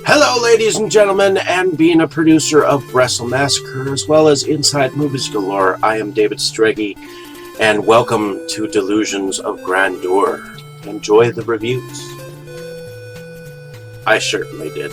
Hello, ladies and gentlemen, and being a producer of Wrestle Massacre as well as Inside Movies Galore, I am David Streggy, and welcome to Delusions of Grandeur. Enjoy the reviews. I certainly did.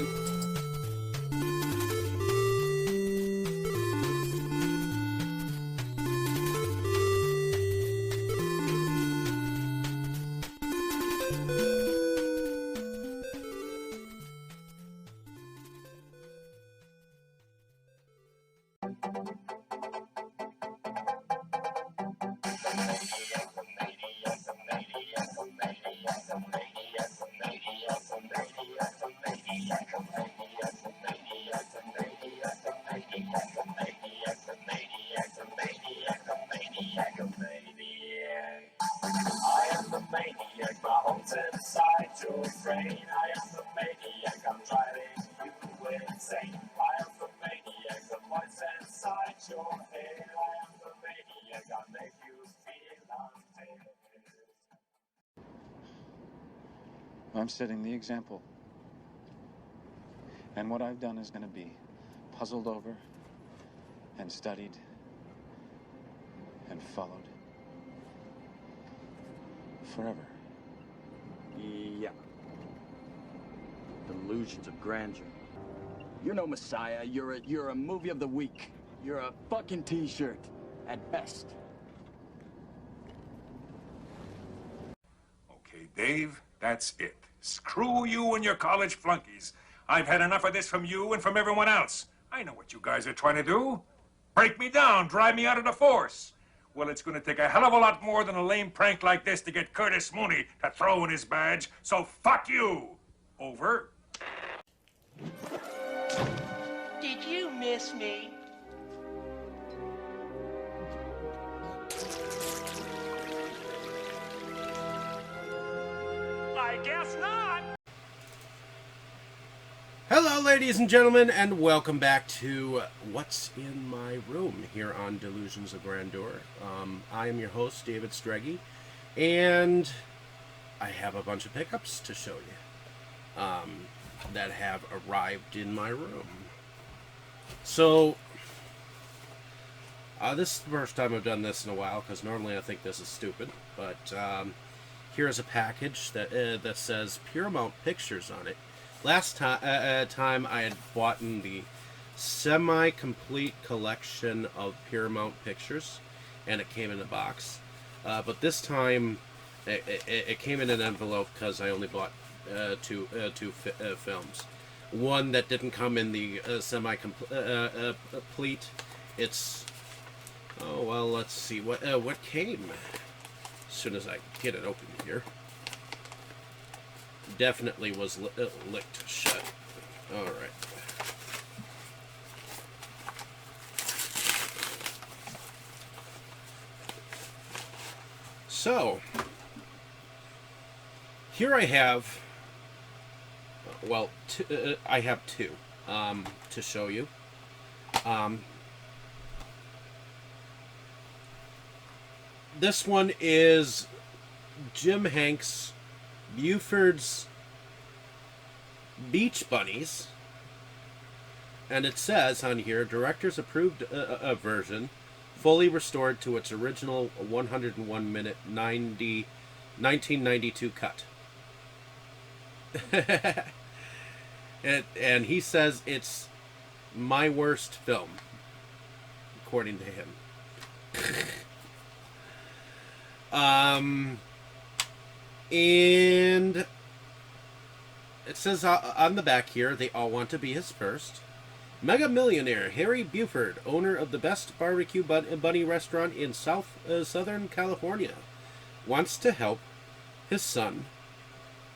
I'm setting the example. And what I've done is going to be puzzled over and studied and followed forever. Yeah. Delusions of grandeur. You're no messiah. You're a movie of the week. You're a fucking t-shirt at best. Okay, Dave, that's it. Screw you and your college flunkies. I've had enough of this from you and from everyone else. I know what you guys are trying to do. Break me down, drive me out of the force. Well, it's going to take a hell of a lot more than a lame prank like this to get Curtis Mooney to throw in his badge, so fuck you. Over. Did you miss me? I guess not. Hello, ladies and gentlemen, and welcome back to What's in My Room here on Delusions of Grandeur. I am your host, David Streggy, and I have a bunch of pickups to show you that have arrived in my room. So, this is the first time I've done this in a while, because normally I think this is stupid, but here's a package that says PIRROMOUNT Pictures on it. Last time I had bought in the semi-complete collection of PIRROMOUNT pictures, and it came in a box. But this time it came in an envelope because I only bought two films. One that didn't come in the semi-complete. It's let's see what came. As soon as I get it open here. Definitely was licked shut. All right. So, here I have, I have two to show you. This one is Jim Hanks' Buford's Beach Bunnies, and it says on here, director's approved version, fully restored to its original 101-minute 1992 cut. and he says it's my worst film, according to him. And it says on the back here, they all want to be his first. Mega millionaire Harry Buford, owner of the best barbecue bunny restaurant in Southern California, wants to help his son,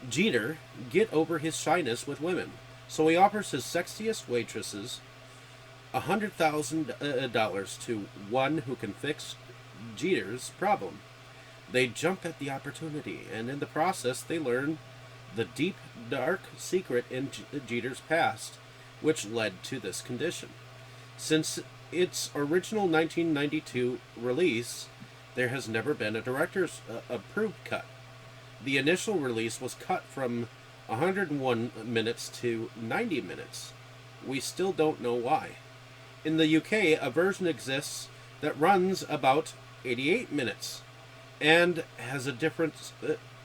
Jeter, get over his shyness with women. So he offers his sexiest waitresses $100,000 to one who can fix Jeter's problem. They jump at the opportunity, and in the process, they learn the deep, dark secret in Jeter's past, which led to this condition. Since its original 1992 release, there has never been a director's approved cut. The initial release was cut from 101 minutes to 90 minutes. We still don't know why. In the UK, a version exists that runs about 88 minutes and has a different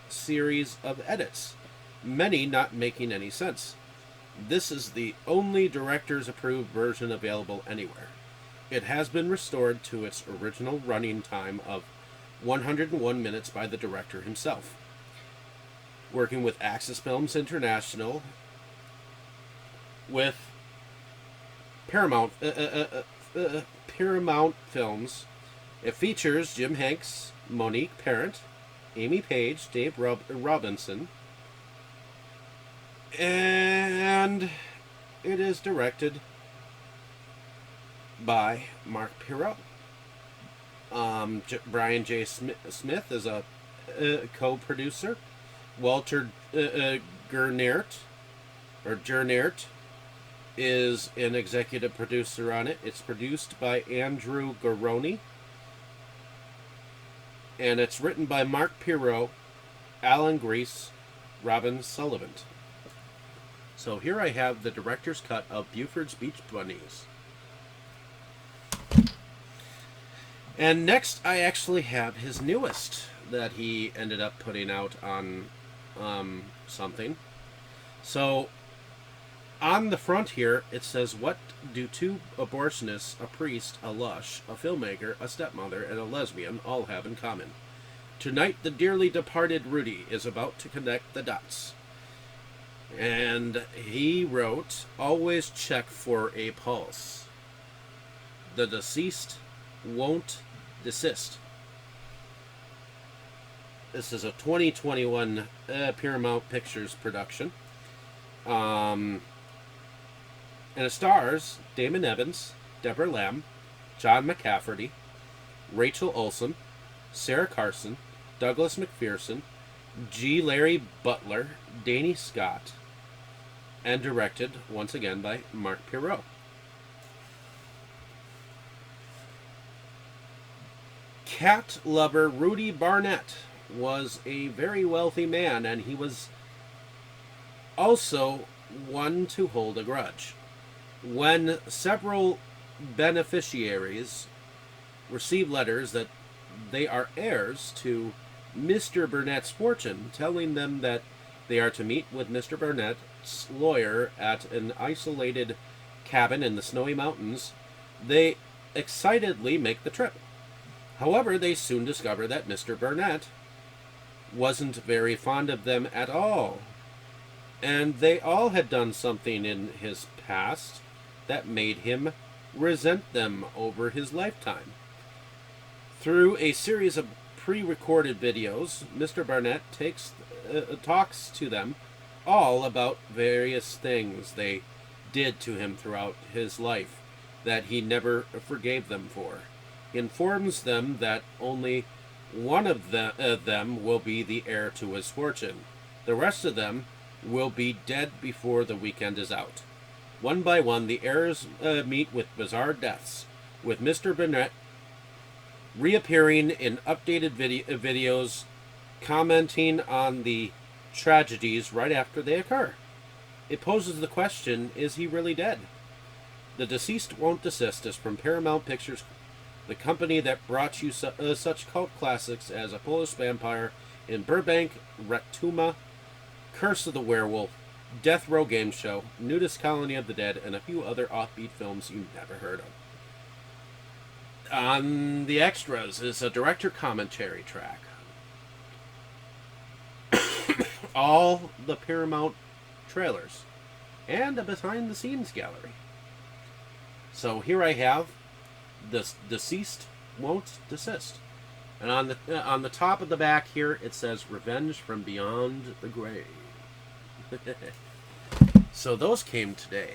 series of edits, many not making any sense. This is the only director's approved version available anywhere. It has been restored to its original running time of 101 minutes by the director himself. Working with Axis Films International, with Paramount Films. It features Jim Hanks, Monique Parent, Amy Page, Dave Robinson, and it is directed by Mark Pirro. Brian J. Smith is a co-producer. Walter Gernert is an executive producer on it. It's produced by Andrew Garoni. And it's written by Mark Pirro, Alan Grease, Robin Sullivan. So here I have the director's cut of Buford's Beach Bunnies. And next I actually have his newest that he ended up putting out on something. So on the front here it says, what do two abortionists, a priest, a lush, a filmmaker, a stepmother, and a lesbian all have in common? Tonight the dearly departed Rudy is about to connect the dots. And he wrote, always check for a pulse. The deceased won't desist. This is a 2021 Paramount Pictures production. And it stars Damon Evans, Deborah Lamb, John McCafferty, Rachel Olsen, Sarah Carson, Douglas McPherson, G. Larry Butler, Danny Scott, and directed once again by Mark Pirro. Cat lover Rudy Barnett was a very wealthy man, and he was also one to hold a grudge. When several beneficiaries receive letters that they are heirs to Mr. Burnett's fortune, telling them that they are to meet with Mr. Burnett's lawyer at an isolated cabin in the snowy mountains, they excitedly make the trip. However, they soon discover that Mr. Burnett wasn't very fond of them at all, and they all had done something in his past that made him resent them over his lifetime. Through a series of pre-recorded videos, Mr. Barnett talks to them all about various things they did to him throughout his life that he never forgave them for. He informs them that only one of them will be the heir to his fortune. The rest of them will be dead before the weekend is out. One by one, the heirs meet with bizarre deaths, with Mr. Burnett reappearing in updated videos, commenting on the tragedies right after they occur. It poses the question, is he really dead? The Deceased Won't Desist is from Paramount Pictures, the company that brought you such cult classics as A Polish Vampire in Burbank, Rectuma, Curse of the Werewolf, Death Row Game Show, Nudist Colony of the Dead, and a few other offbeat films you never heard of. On the extras is a director commentary track. All the Paramount trailers, and a behind-the-scenes gallery. So here I have The Deceased Won't Desist. And on the top of the back here, it says Revenge from Beyond the Grave. So those came today.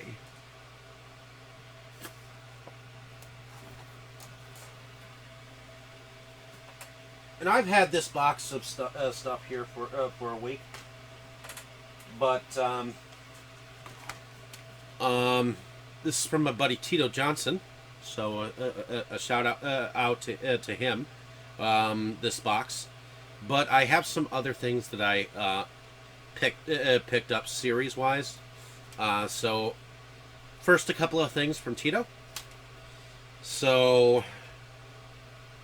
And I've had this box of stuff here for a week, but this is from my buddy Tito Johnson, so a shout out to him. This box, but I have some other things that I picked up series-wise. So, first, a couple of things from Tito. So,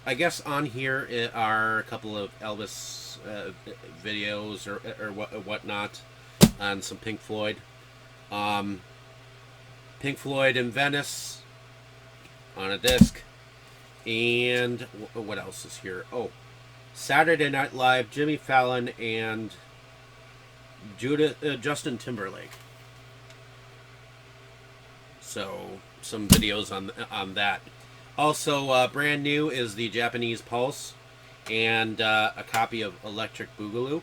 I guess on here are a couple of Elvis videos or whatnot, and some Pink Floyd. Pink Floyd in Venice on a disc. And what else is here? Oh, Saturday Night Live, Jimmy Fallon, and Justin Timberlake. So, some videos on that. Also, brand new is the Japanese Pulse and a copy of Electric Boogaloo.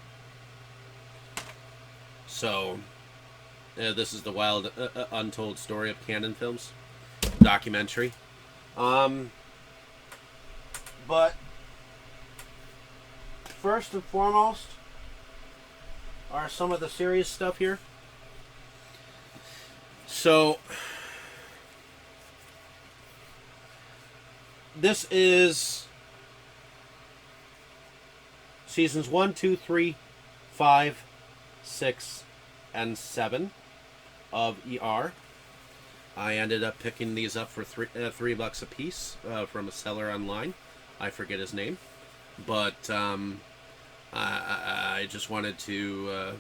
So, this is the wild, untold story of Canon Films documentary. But first and foremost are some of the serious stuff here. So, this is seasons 1, 2, 3, 5, 6, and 7 of ER. I ended up picking these up for $3 a piece from a seller online. I forget his name, but I just wanted to.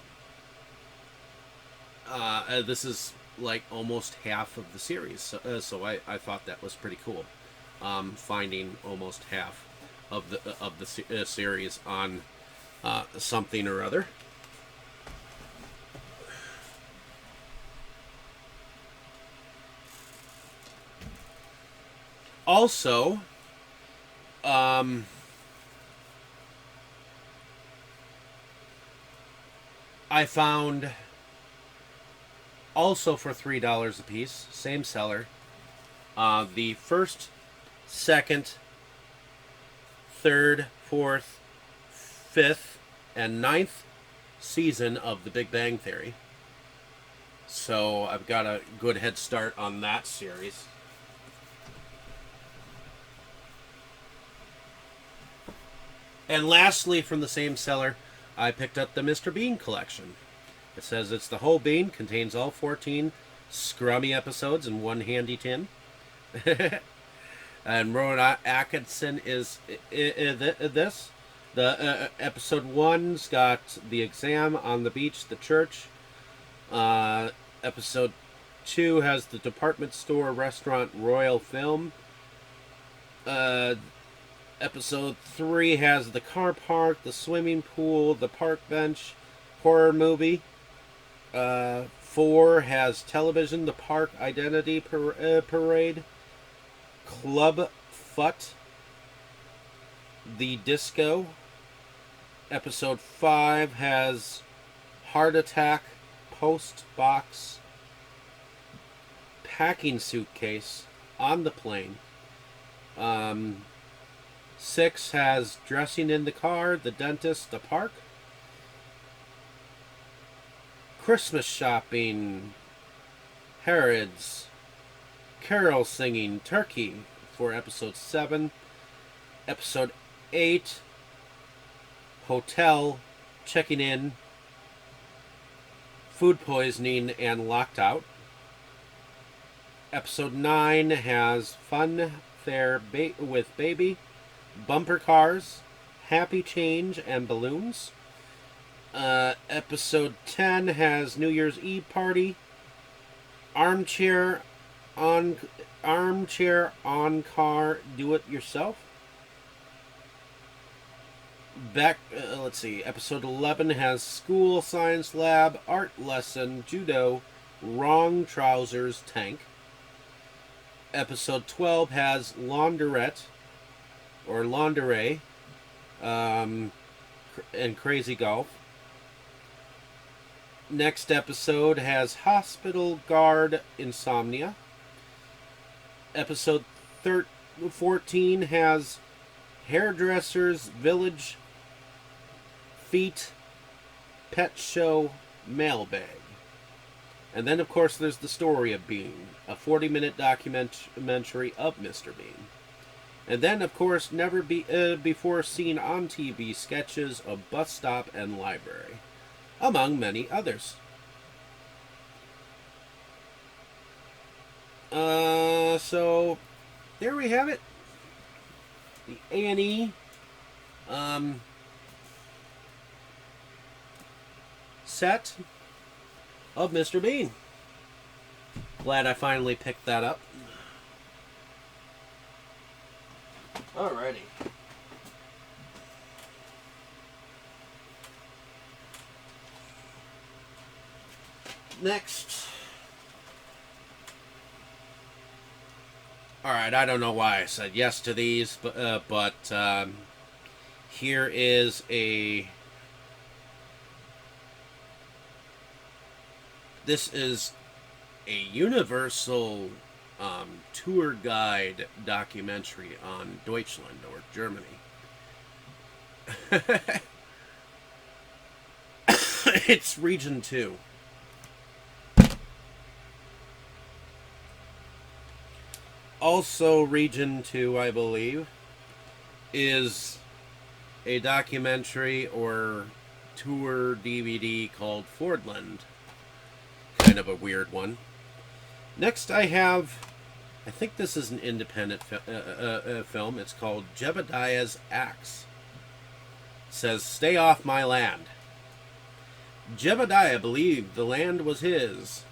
This is like almost half of the series, so I thought that was pretty cool. Finding almost half of the series on something or other. Also, I found also for $3 a piece, same seller, the first, second, third, fourth, fifth, and ninth season of The Big Bang Theory. So I've got a good head start on that series. And lastly, from the same seller, I picked up the Mr. Bean collection. It says it's the whole bean, contains all 14 scrummy episodes in one handy tin. And Rowan Atkinson is this. The episode 1's got the exam on the beach, the church. Episode 2 has the department store, restaurant, royal film. Episode 3 has the car park, the swimming pool, the park bench, horror movie. 4 has television, the park identity parade, Club Fut, the disco. Episode 5 has heart attack, post box, packing suitcase, on the plane. 6 has dressing in the car, the dentist, the park. Christmas shopping, Harrods, carol singing, turkey for episode 7. Episode 8, hotel, checking in, food poisoning, and locked out. Episode 9 has fun fair with baby, bumper cars, happy change, and balloons. Episode 10 has New Year's Eve party, armchair on car, do it yourself. Let's see. Episode 11 has school science lab, art lesson, judo, wrong trousers, tank. Episode 12 has laundrette or laundry, and crazy golf. Next episode has hospital guard insomnia. Episode 14 has hairdressers village feet pet show mailbag. And then, of course, there's the story of Bean, a 40-minute documentary of Mr. Bean. And then, of course, never before seen on TV sketches of bus stop and library. among many others. So there we have it. The A&E set of Mr. Bean. Glad I finally picked that up. Alrighty. Next. Alright, I don't know why I said yes to these, but here is this is a Universal tour guide documentary on Deutschland, or Germany. It's Region 2. Also Region 2, I believe, is a documentary or tour DVD called Fordland. Kind of a weird one. Next I have, I think this is an independent film. It's called Jebediah's Axe. It says, "Stay off my land." Jebediah believed the land was his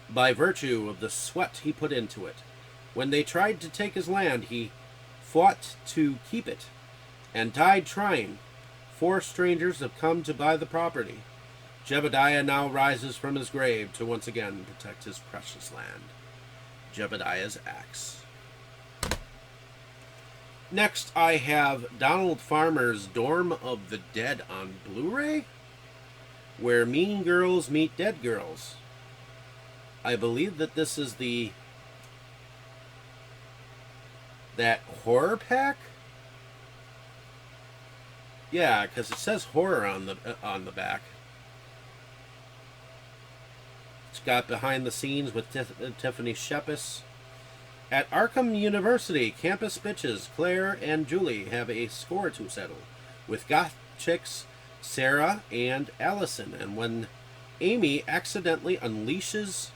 by virtue of the sweat he put into it. When they tried to take his land, he fought to keep it and died trying. 4 strangers have come to buy the property. Jebediah now rises from his grave to once again protect his precious land. Jebediah's Axe. Next, I have Donald Farmer's Dorm of the Dead on Blu-ray, where mean girls meet dead girls. I believe that this is that horror pack. Yeah, because it says horror on the back. It's got behind the scenes with Tiffany Shepis. At Arkham University, campus bitches Claire and Julie have a score to settle with goth chicks Sarah and Allison, and when Amy accidentally unleashes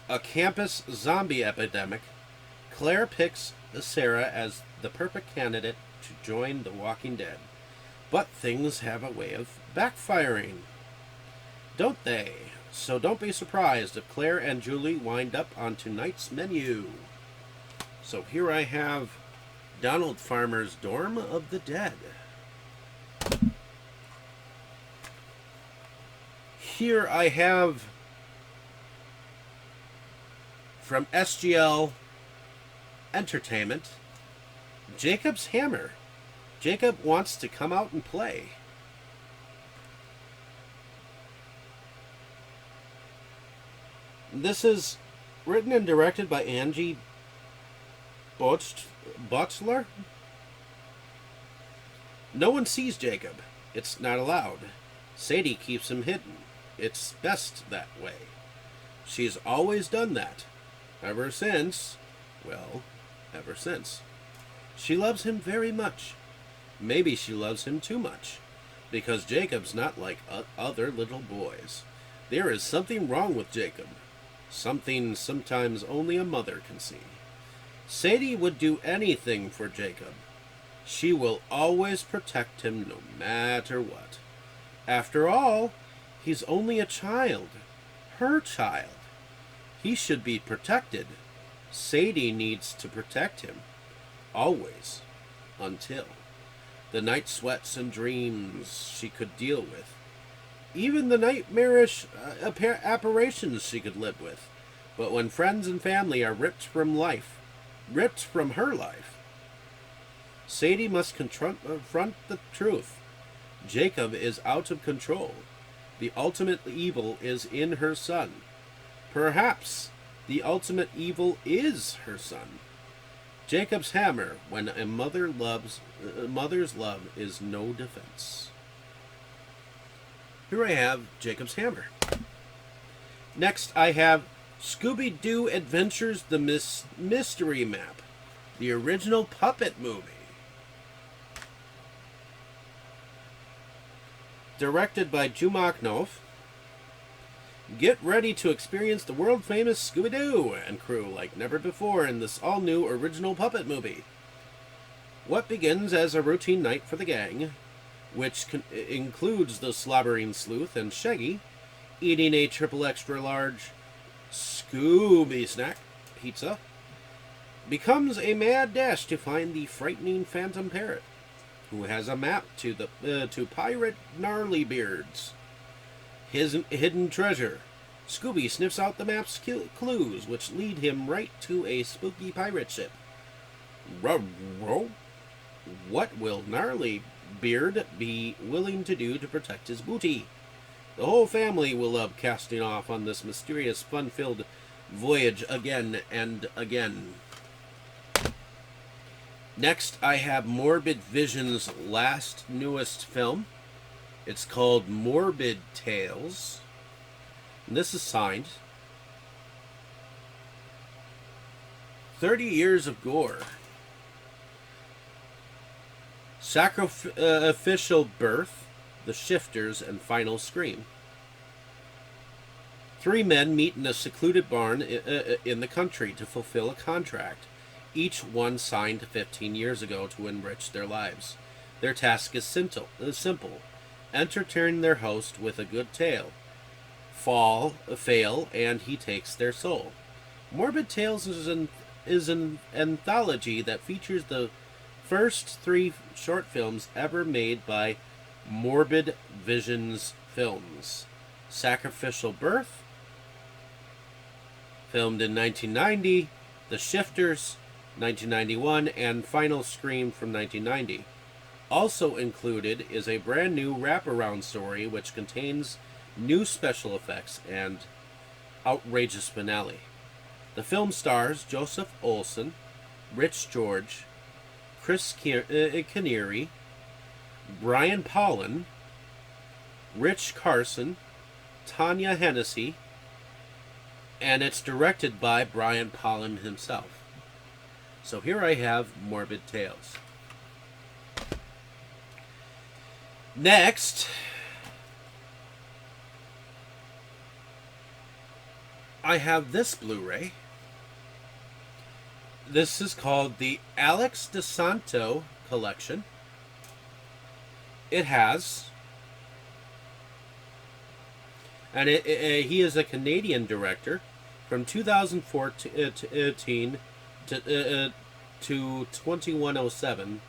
a campus zombie epidemic, Claire picks Sarah as the perfect candidate to join the Walking Dead. But things have a way of backfiring, don't they? So don't be surprised if Claire and Julie wind up on tonight's menu. So here I have Donald Farmer's Dorm of the Dead. Here I have from SGL Entertainment, Jacob's Hammer. Jacob wants to come out and play. This is written and directed by Angie Botzler. No one sees Jacob. It's not allowed. Sadie keeps him hidden. It's best that way. She's always done that. Ever since. She loves him very much. Maybe she loves him too much. Because Jacob's not like other little boys. There is something wrong with Jacob. Something sometimes only a mother can see. Sadie would do anything for Jacob. She will always protect him no matter what. After all, he's only a child. Her child. He should be protected. Sadie needs to protect him. Always. Until. The night sweats and dreams she could deal with. Even the nightmarish apparitions she could live with. But when friends and family are ripped from her life, Sadie must confront the truth. Jacob is out of control. The ultimate evil is in her son. Perhaps the ultimate evil is her son. Jacob's Hammer, when a mother's love is no defense. Here I have Jacob's Hammer. Next I have Scooby-Doo Adventures, the Mystery Map, the original puppet movie. directed by Jumaknov. Get ready to experience the world-famous Scooby-Doo and crew like never before in this all-new original puppet movie. What begins as a routine night for the gang, which includes the slobbering sleuth and Shaggy eating a triple extra large Scooby snack pizza, becomes a mad dash to find the frightening phantom parrot, who has a map to pirate Gnarlybeard's his hidden treasure. Scooby sniffs out the map's clues, which lead him right to a spooky pirate ship. What will Gnarlybeard be willing to do to protect his booty? The whole family will love casting off on this mysterious, fun-filled voyage again and again. Next, I have Morbid Vision's newest film. It's called Morbid Tales. And this is signed 30 Years of Gore. Sacrificial Birth, The Shifters, and Final Scream. 3 men meet in a secluded barn in the country to fulfill a contract, each one signed 15 years ago to enrich their lives. Their task is simple. Entertain their host with a good tale. Fail, and he takes their soul. Morbid Tales is an anthology that features the first 3 short films ever made by Morbid Visions Films. Sacrificial Birth, filmed in 1990, The Shifters, 1991, and Final Scream from 1990. Also included is a brand new wraparound story which contains new special effects and outrageous finale. The film stars Joseph Olsen, Rich George, Chris Kinneary, Brian Pollan, Rich Carson, Tanya Hennessy, and it's directed by Brian Pollan himself. So here I have Morbid Tales. Next, I have this Blu-ray. This is called the Alex DeSanto Collection. It has, and he is a Canadian director from 2014 to 2107.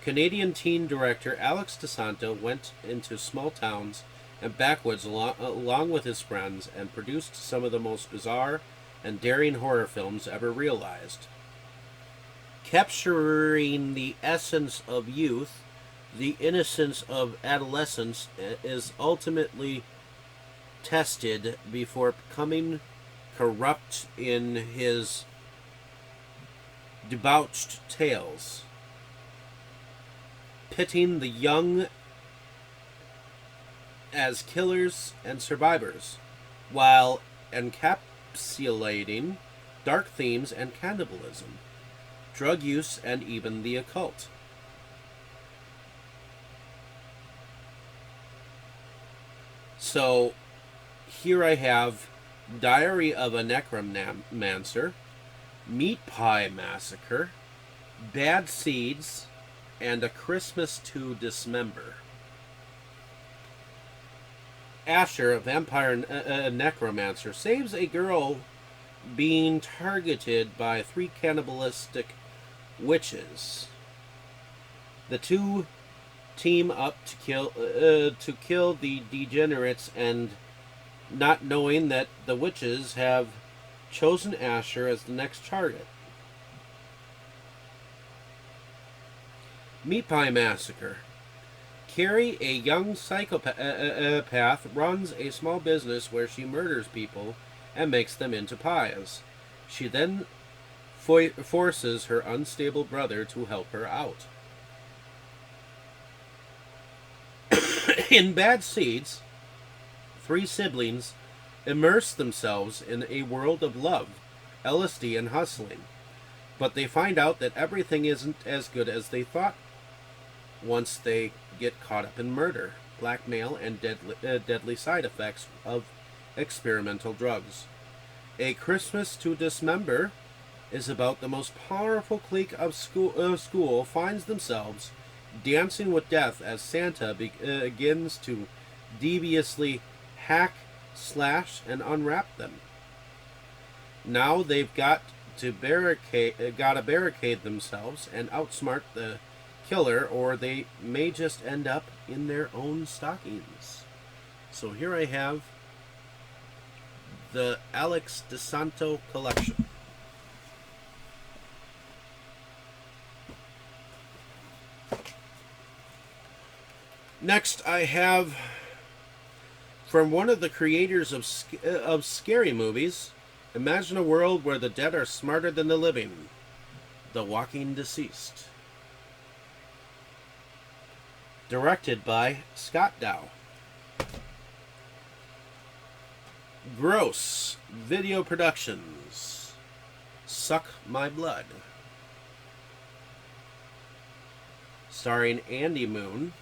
Canadian teen director Alex DeSanto went into small towns and backwoods along with his friends and produced some of the most bizarre and daring horror films ever realized. Capturing the essence of youth, the innocence of adolescence is ultimately tested before becoming corrupt in his debauched tales, pitting the young as killers and survivors, while encapsulating dark themes and cannibalism, drug use, and even the occult. So, here I have Diary of a Necromancer, Meat Pie Massacre, Bad Seeds, and A Christmas to Dismember. Asher, a vampire necromancer, saves a girl being targeted by 3 cannibalistic witches. The 2 team up to kill the degenerates, and not knowing that the witches have chosen Asher as the next target. Meat Pie Massacre. Carrie, a young psychopath, runs a small business where she murders people and makes them into pies. She then forces her unstable brother to help her out. In Bad Seeds, 3 siblings immerse themselves in a world of love, LSD, and hustling. But they find out that everything isn't as good as they thought once they get caught up in murder. blackmail, and deadly side effects of experimental drugs. A Christmas to Dismember is about the most powerful clique of school finds themselves dancing with death as Santa begins to deviously hack, slash, and unwrap them. Now they've got to barricade themselves and outsmart the killer, or they may just end up in their own stockings. So here I have the Alex DeSanto collection. Next, I have from one of the creators of scary movies. Imagine a world where the dead are smarter than the living. The Walking Deceased. Directed by Scott Dow. Gross Video Productions. Suck My Blood. Starring Andy Moon.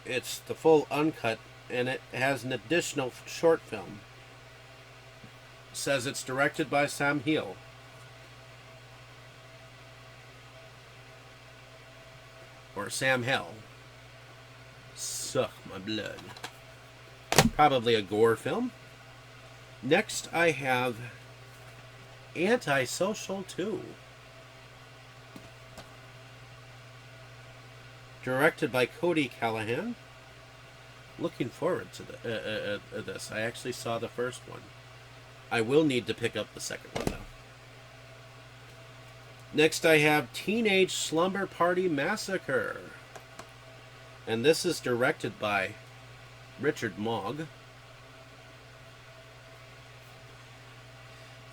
It's the full uncut, and it has an additional short film. It says it's directed by Sam Hill. Or Sam Hill. Suck my blood. Probably a gore film. Next, I have Antisocial 2. Directed by Cody Callahan. Looking forward to this. I actually saw the first one. I will need to pick up the second one, though. Next, I have Teenage Slumber Party Massacre. And this is directed by Richard Mogg.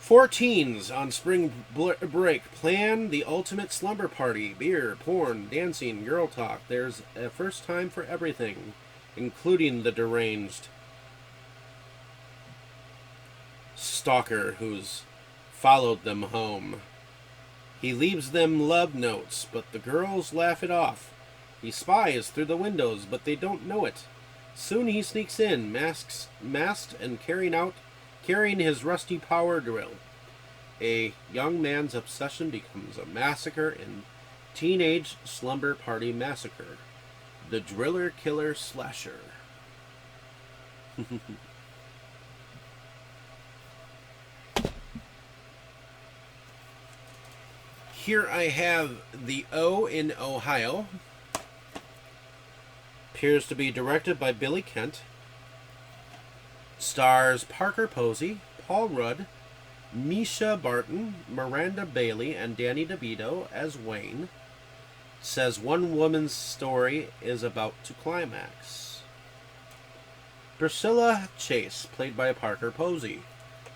4 teens on spring break plan the ultimate slumber party. Beer, porn, dancing, girl talk. There's a first time for everything, including the deranged stalker who's followed them home. He leaves them love notes, but the girls laugh it off. He spies through the windows, but they don't know it. Soon he sneaks in, masked and carrying his rusty power drill. A young man's obsession becomes a massacre in Teenage Slumber Party Massacre. The Driller Killer Slasher. Here I have The O in Ohio. Appears to be directed by Billy Kent. Stars Parker Posey, Paul Rudd, Misha Barton, Miranda Bailey, and Danny DeVito as Wayne. Says one woman's story is about to climax. Priscilla Chase, played by Parker Posey,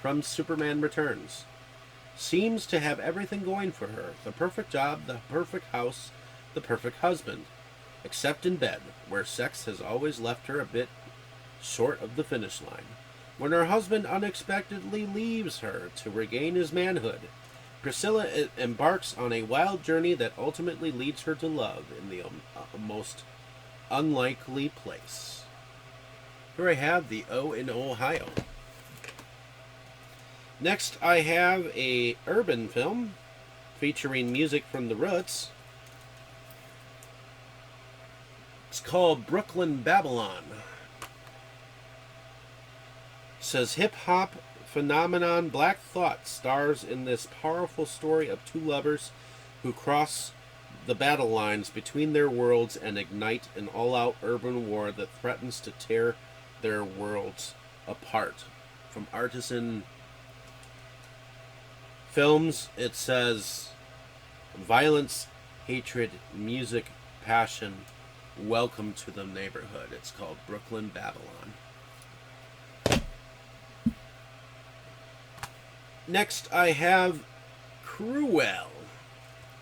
from Superman Returns, seems to have everything going for her. The perfect job, the perfect house, the perfect husband. Except in bed, where sex has always left her a bit short of the finish line. When her husband unexpectedly leaves her to regain his manhood, Priscilla embarks on a wild journey that ultimately leads her to love in the most unlikely place. Here I have The O in Ohio. Next, I have a urban film featuring music from The Roots. It's called Brooklyn Babylon. It says hip-hop phenomenon Black Thought stars in this powerful story of two lovers who cross the battle lines between their worlds and ignite an all-out urban war that threatens to tear their worlds apart. From Artisan Films, it says violence, hatred, music, passion. Welcome to the neighborhood. It's called Brooklyn Babylon. Next, I have Cruel.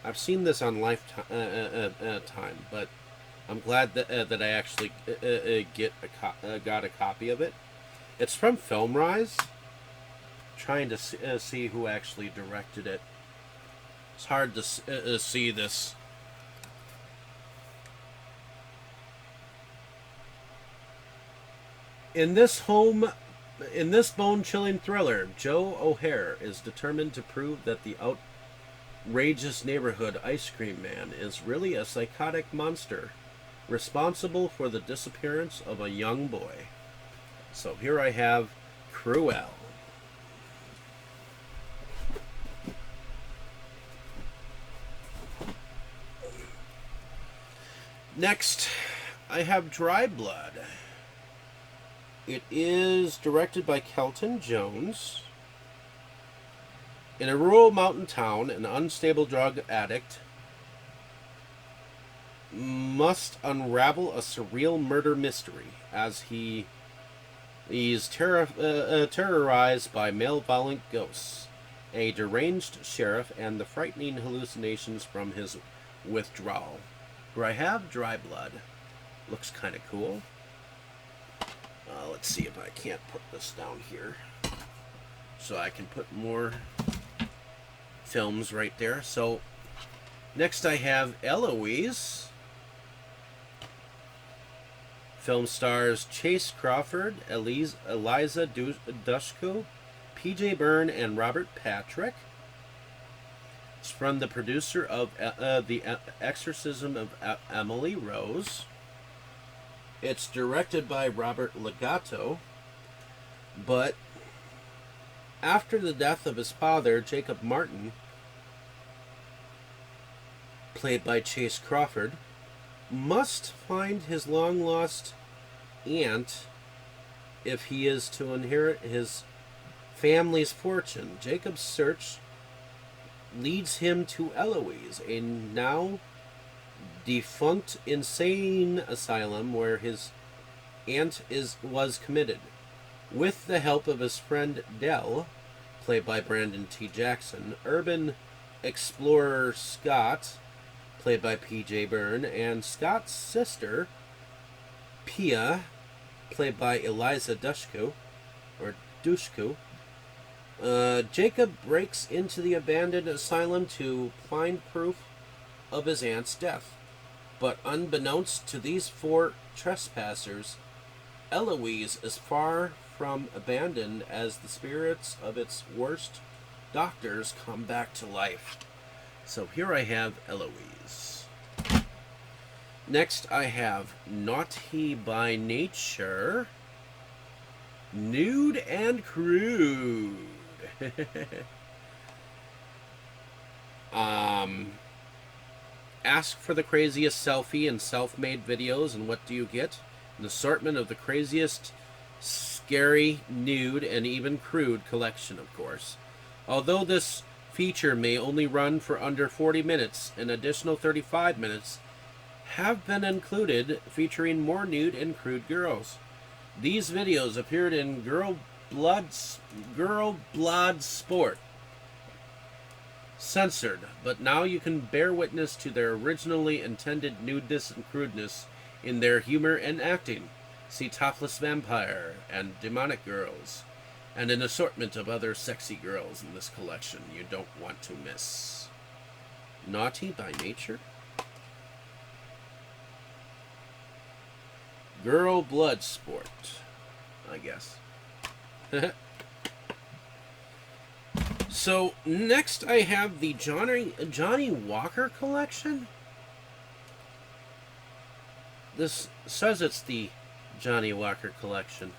I've seen this on Lifetime, but I'm glad that I actually got a copy of it. It's from FilmRise. Trying to see who actually directed it. It's hard to see this. In this bone-chilling thriller, Joe O'Hare is determined to prove that the outrageous neighborhood ice cream man is really a psychotic monster responsible for the disappearance of a young boy. So here I have Cruel. Next, I have Dry Blood. It is directed by Kelton Jones. In a rural mountain town, an unstable drug addict must unravel a surreal murder mystery as he's terrorized by malevolent ghosts, a deranged sheriff, and the frightening hallucinations from his withdrawal. Where I have Dry Blood. Looks kind of cool. Let's see if I can't put this down here so I can put more films right there. So next I have Eloise. Film stars Chase Crawford, Eliza Dushku, P.J. Byrne, and Robert Patrick. It's from the producer of The Exorcism of Emily Rose. It's directed by Robert Legato, but after the death of his father, Jacob Martin, played by Chase Crawford, must find his long-lost aunt if he is to inherit his family's fortune. Jacob's search leads him to Eloise, a now defunct insane asylum where his aunt was committed. With the help of his friend Dell, played by Brandon T. Jackson, urban explorer Scott, played by P.J. Byrne, and Scott's sister, Pia, played by Eliza Dushku, Jacob breaks into the abandoned asylum to find proof of his aunt's death. But unbeknownst to these four trespassers, Eloise is far from abandoned as the spirits of its worst doctors come back to life. So here I have Eloise. Next I have Naughty by Nature, Nude and Crude. Ask for the craziest selfie and self-made videos, and what do you get? An assortment of the craziest, scary, nude, and even crude collection, of course. Although this feature may only run for under 40 minutes, an additional 35 minutes have been included featuring more nude and crude girls. These videos appeared in Girl Blood Sport. Censored, but now you can bear witness to their originally intended nudeness and crudeness in their humor and acting. See Topless Vampire and Demonic Girls, and an assortment of other sexy girls in this collection you don't want to miss. Naughty by Nature? Girl Blood Sport, I guess. So next I have the Johnny Walker collection. This says it's the Johnny Walker collection.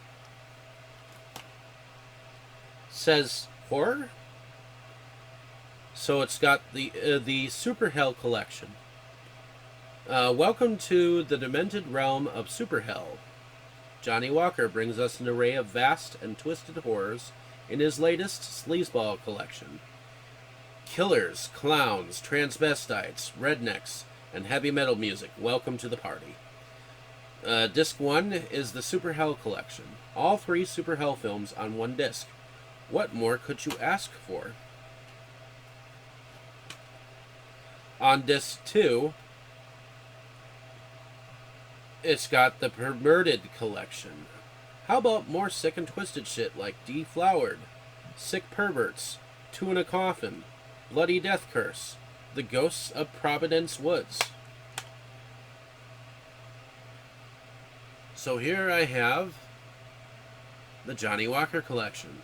Says horror. So it's got the Super Hell collection. Welcome to the demented realm of Super Hell. Johnny Walker brings us an array of vast and twisted horrors in his latest sleazeball collection. Killers, clowns, transvestites, rednecks, and heavy metal music. Welcome to the party. Disc 1 is the Super Hell collection. All 3 Super Hell films on one disc. What more could you ask for? On disc 2, it's got the Perverted collection. How about more sick and twisted shit like Deflowered, Sick Perverts, Two in a Coffin, Bloody Death Curse, The Ghosts of Providence Woods. So here I have the Johnny Walker collection.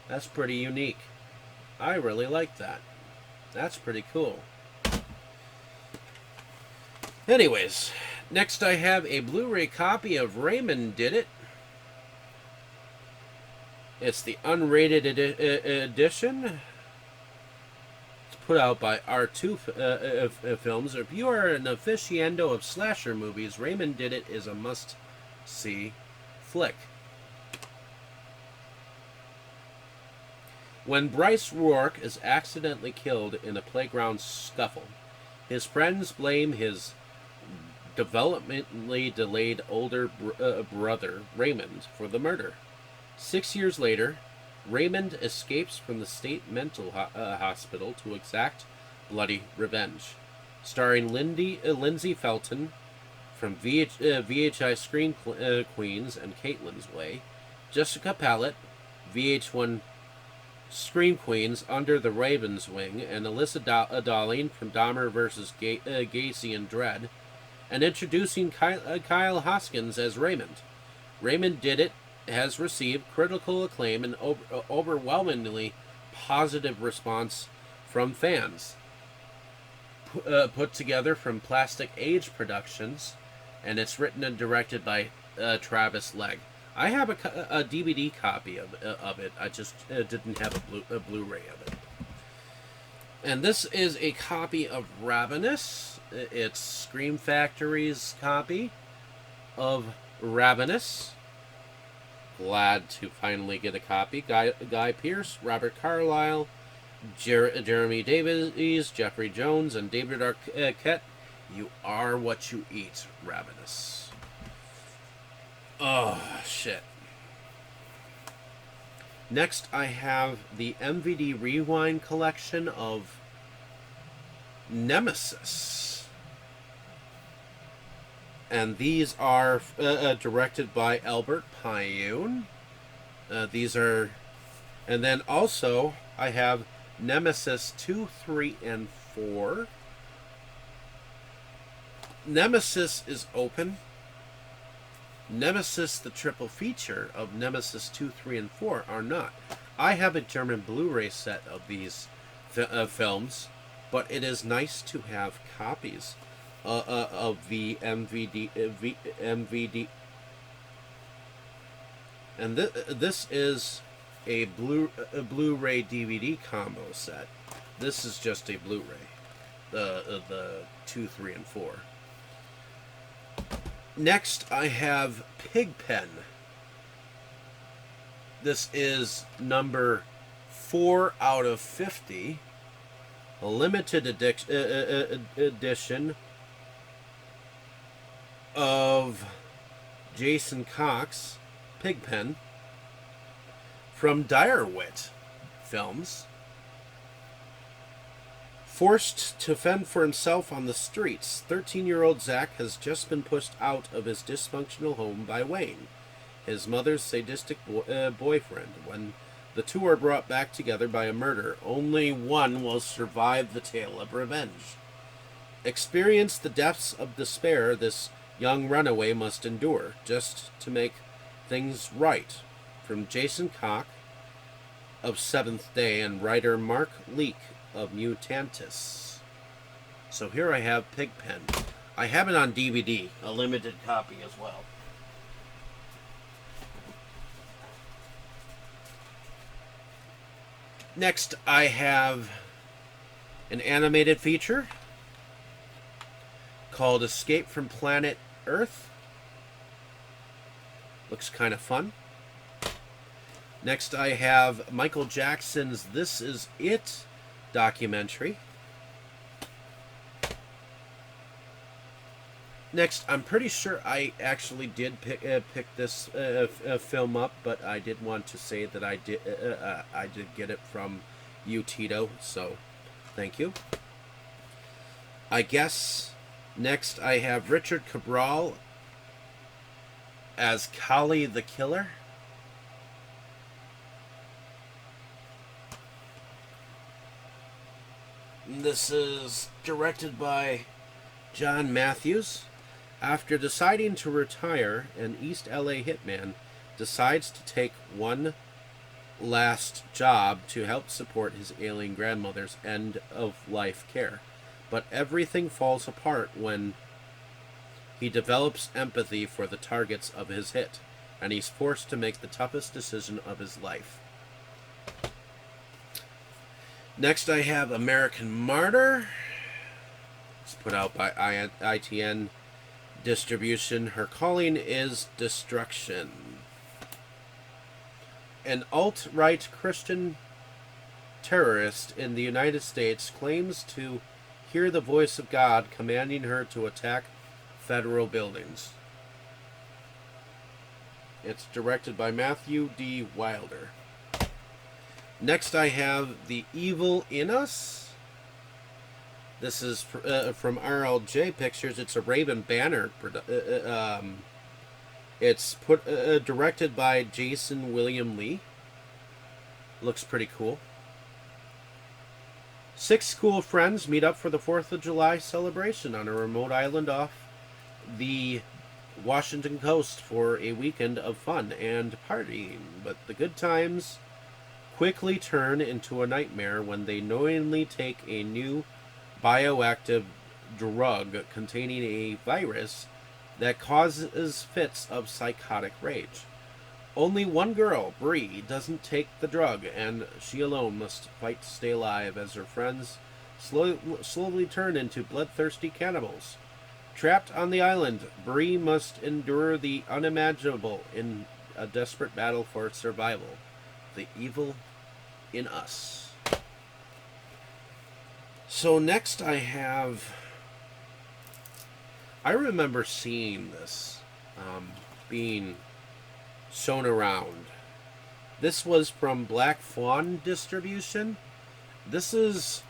That's pretty unique. I really like that. That's pretty cool. Anyways, next I have a Blu-ray copy of Raymond Did It. It's the unrated edition. It's put out by R2 Films. If you are an aficionado of slasher movies, Raymond Did It is a must-see flick. When Bryce Rourke is accidentally killed in a playground scuffle, his friends blame his developmentally delayed older brother, Raymond, for the murder. 6 years later, Raymond escapes from the state mental hospital to exact bloody revenge. Starring Lindsay Felton from VHI Screen Queens and Caitlin's Way, Jessica Pallet, VH1 Scream Queens Under the Raven's Wing, and Alyssa Darling from Dahmer vs. Gacy and Dread, and introducing Kyle Hoskins as Raymond. Raymond Did It has received critical acclaim and overwhelmingly positive response from fans. Put together from Plastic Age Productions, and it's written and directed by Travis Legg. I have a DVD copy of it. I just didn't have a Blu-ray of it. And this is a copy of Ravenous. It's Scream Factory's copy of Ravenous. Glad to finally get a copy. Guy Pearce, Robert Carlyle, Jeremy Davies, Jeffrey Jones, and David Arquette. You are what you eat, Ravenous. Oh, shit. Next, I have the MVD Rewind collection of Nemesis. And these are directed by Albert Pyun. These are... And then also, I have Nemesis 2, 3, and 4. Nemesis is open. Nemesis, the triple feature of Nemesis 2, 3, and 4 are not. I have a German Blu-ray set of these films, but it is nice to have copies of the MVD. And this is a Blu-ray DVD combo set. This is just a Blu-ray, the 2, 3, and 4. Next, I have Pigpen. This is number 4 out of 50. A limited edition of Jason Cox, Pigpen, from Direwit Films. Forced to fend for himself on the streets, 13-year-old Zach has just been pushed out of his dysfunctional home by Wayne, his mother's sadistic boyfriend. When the two are brought back together by a murder, only one will survive the tale of revenge. Experience the depths of despair this young runaway must endure just to make things right. From Jason Koch of Seventh Day and writer Mark Leake of Mutantis. So here I have Pigpen. I have it on DVD, a limited copy as well. Next, I have an animated feature called Escape from Planet Earth. Looks kind of fun. Next, I have Michael Jackson's This Is It documentary. Next, I'm pretty sure I actually did pick this film up, but I did want to say that I did get it from Utito, so thank you. I guess next I have Richard Cabral as Kali the Killer. This is directed by John Matthews. After deciding to retire, an East LA hitman decides to take one last job to help support his ailing grandmother's end-of-life care. But everything falls apart when he develops empathy for the targets of his hit, and he's forced to make the toughest decision of his life. Next I have American Martyr. It's put out by ITN Distribution. Her calling is destruction. An alt-right Christian terrorist in the United States claims to hear the voice of God commanding her to attack federal buildings. It's directed by Matthew D. Wilder. Next I have The Evil in Us. This is from RLJ Pictures. It's a Raven Banner. It's directed by Jason William Lee. Looks pretty cool. 6 school friends meet up for the 4th of July celebration on a remote island off the Washington coast for a weekend of fun and partying. But the good times quickly turn into a nightmare when they knowingly take a new bioactive drug containing a virus that causes fits of psychotic rage. Only one girl, Bree, doesn't take the drug, and she alone must fight to stay alive as her friends slowly turn into bloodthirsty cannibals. Trapped on the island, Bree must endure the unimaginable in a desperate battle for survival. The Evil in Us. So next I remember seeing this being shown around. This was from Black Fawn Distribution. This is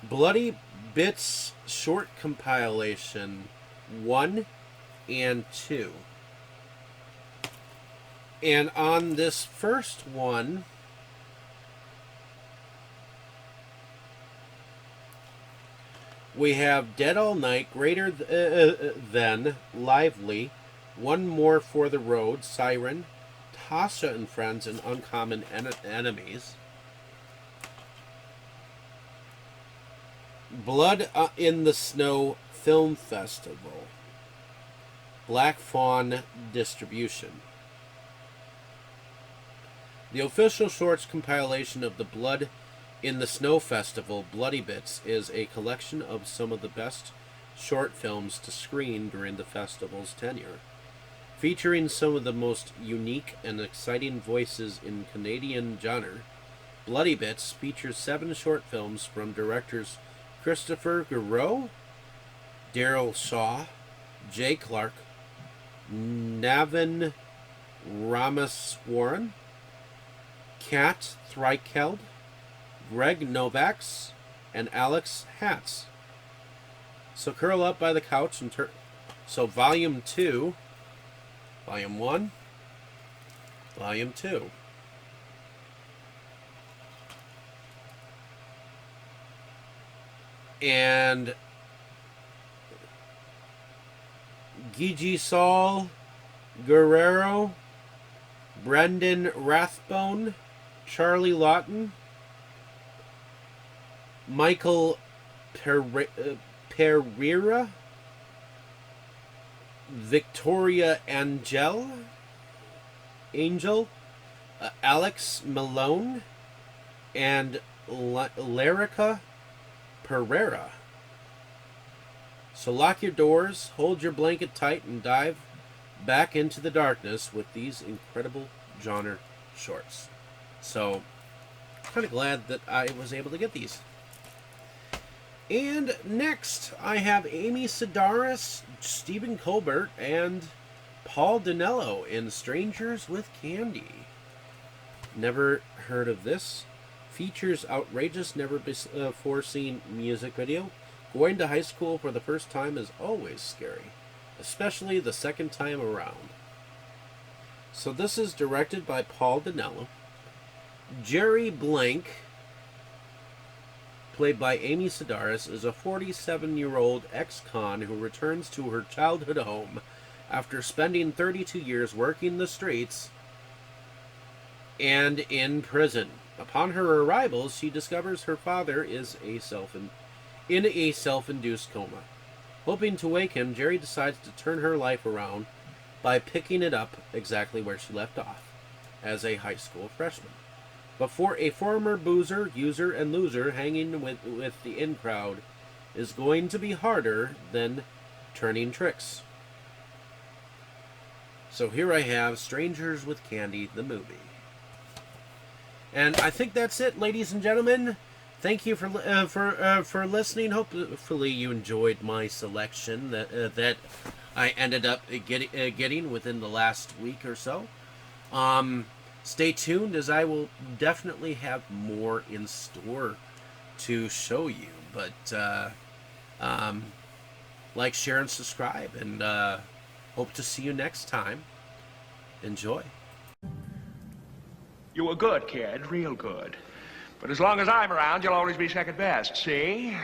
Bloody Bits short compilation 1 and 2. And on this first one, we have Dead All Night, Greater Than, Lively, One More for the Road, Siren, Tasha and Friends, and Uncommon Enemies. Blood in the Snow Film Festival, Black Fawn Distribution. The official shorts compilation of the Blood in the Snow Festival, Bloody Bits, is a collection of some of the best short films to screen during the festival's tenure. Featuring some of the most unique and exciting voices in Canadian genre, Bloody Bits features 7 short films from directors Christopher Guerreau, Daryl Shaw, Jay Clark, Navin Ramaswaran, Kat Threikeld, Greg Novaks, and Alex Hatz. So curl up by the couch and so Volume 2, Volume 1, Volume 2. And Gigi Saul Guerrero, Brendan Rathbone, Charlie Lawton, Michael Pereira, Victoria Angel, Alex Malone, and Larica Pereira. So lock your doors, hold your blanket tight, and dive back into the darkness with these incredible genre shorts. So, kind of glad that I was able to get these. And next, I have Amy Sedaris, Stephen Colbert, and Paul Dinello in Strangers with Candy. Never heard of this. Features outrageous, never-before-seen music video. Going to high school for the first time is always scary, especially the second time around. So this is directed by Paul Dinello. Jerry Blank played by Amy Sedaris, is a 47-year-old ex-con who returns to her childhood home after spending 32 years working the streets and in prison. Upon her arrival, she discovers her father is in a self-induced coma. Hoping to wake him, Jerry decides to turn her life around by picking it up exactly where she left off, as a high school freshman. But for a former boozer, user, and loser, hanging with the in crowd is going to be harder than turning tricks. So here I have Strangers with Candy, the movie. And I think that's it, ladies and gentlemen. Thank you for listening. Hopefully you enjoyed my selection that I ended up getting within the last week or so. Stay tuned, as I will definitely have more in store to show you. But like, share, and subscribe, and hope to see you next time. Enjoy. You were good, kid, real good. But as long as I'm around, you'll always be second best, see?